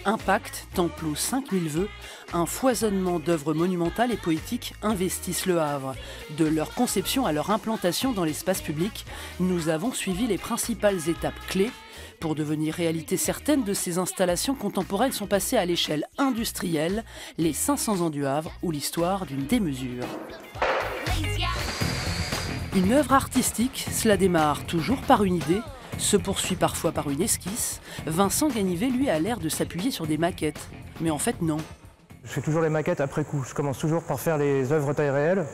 Impact, temple aux 5000 vœux, un foisonnement d'œuvres monumentales et poétiques investissent le Havre. De leur conception à leur implantation dans l'espace public, nous avons suivi les principales étapes clés. Pour devenir réalité certaine de ces installations contemporaines sont passées à l'échelle industrielle, les 500 ans du Havre ou l'histoire d'une démesure. Une œuvre artistique, cela démarre toujours par une idée, se poursuit parfois par une esquisse. Vincent Ganivet, lui, a l'air de s'appuyer sur des maquettes. Mais en fait, non. Je fais toujours les maquettes après coup. Je commence toujours par faire les œuvres taille réelle.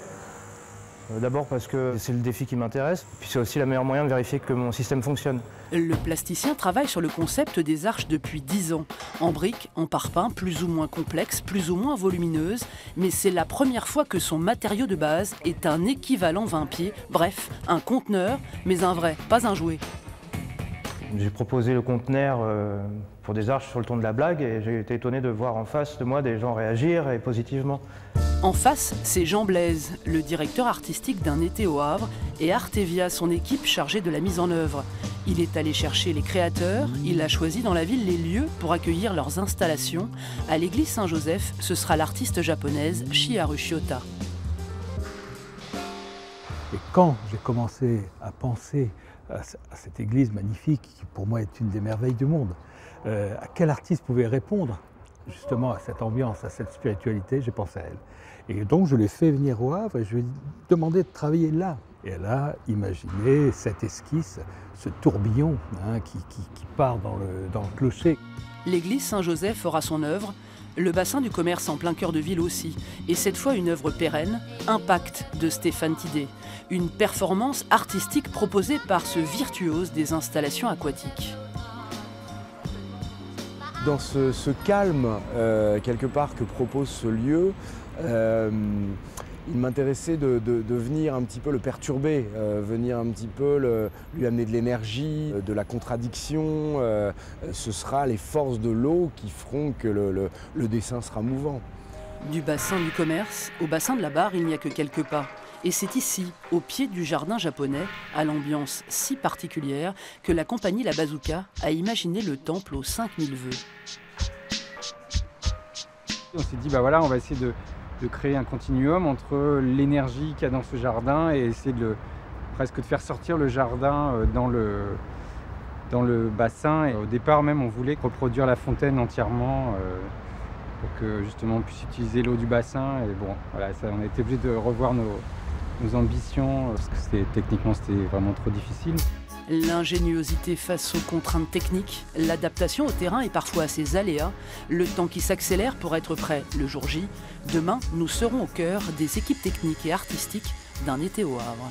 D'abord parce que c'est le défi qui m'intéresse, puis c'est aussi le meilleur moyen de vérifier que mon système fonctionne. Le plasticien travaille sur le concept des arches depuis 10 ans. En briques, en parpaing, plus ou moins complexes, plus ou moins volumineuses, mais c'est la première fois que son matériau de base est un équivalent 20 pieds, bref, un conteneur, mais un vrai, pas un jouet. J'ai proposé le conteneur pour des arches sur le ton de la blague et j'ai été étonné de voir en face de moi des gens réagir et positivement. En face, c'est Jean Blaise, le directeur artistique d'un été au Havre, et Artevia, son équipe chargée de la mise en œuvre. Il est allé chercher les créateurs, il a choisi dans la ville les lieux pour accueillir leurs installations. À l'église Saint-Joseph, ce sera l'artiste japonaise Chiharu Shiota. Et quand j'ai commencé à penser à cette église magnifique, qui pour moi est une des merveilles du monde, à quel artiste pouvait répondre justement à cette ambiance, à cette spiritualité, j'ai pensé à elle. Et donc je l'ai fait venir au Havre et je lui ai demandé de travailler là. Et elle a imaginé cette esquisse, ce tourbillon qui part dans le clocher. L'église Saint-Joseph aura son œuvre, le bassin du commerce en plein cœur de ville aussi, et cette fois une œuvre pérenne, Impact de Stéphane Tidé, une performance artistique proposée par ce virtuose des installations aquatiques. Dans ce calme, quelque part, que propose ce lieu, il m'intéressait de venir un petit peu le perturber, venir un petit peu lui amener de l'énergie, de la contradiction. Ce sera les forces de l'eau qui feront que le dessin sera mouvant. Du bassin du commerce au bassin de la Barre, il n'y a que quelques pas. Et c'est ici, au pied du jardin japonais, à l'ambiance si particulière, que la compagnie La Bazooka a imaginé le temple aux 5000 vœux. On s'est dit, bah voilà, on va essayer de créer un continuum entre l'énergie qu'il y a dans ce jardin et essayer presque de faire sortir le jardin dans le bassin. Et au départ même, on voulait reproduire la fontaine entièrement pour que justement on puisse utiliser l'eau du bassin. Et bon, voilà, on a été obligé de revoir nos ambitions parce que techniquement c'était vraiment trop difficile. L'ingéniosité face aux contraintes techniques, l'adaptation au terrain et parfois à ses aléas, le temps qui s'accélère pour être prêt le jour J. Demain, nous serons au cœur des équipes techniques et artistiques d'un été au Havre.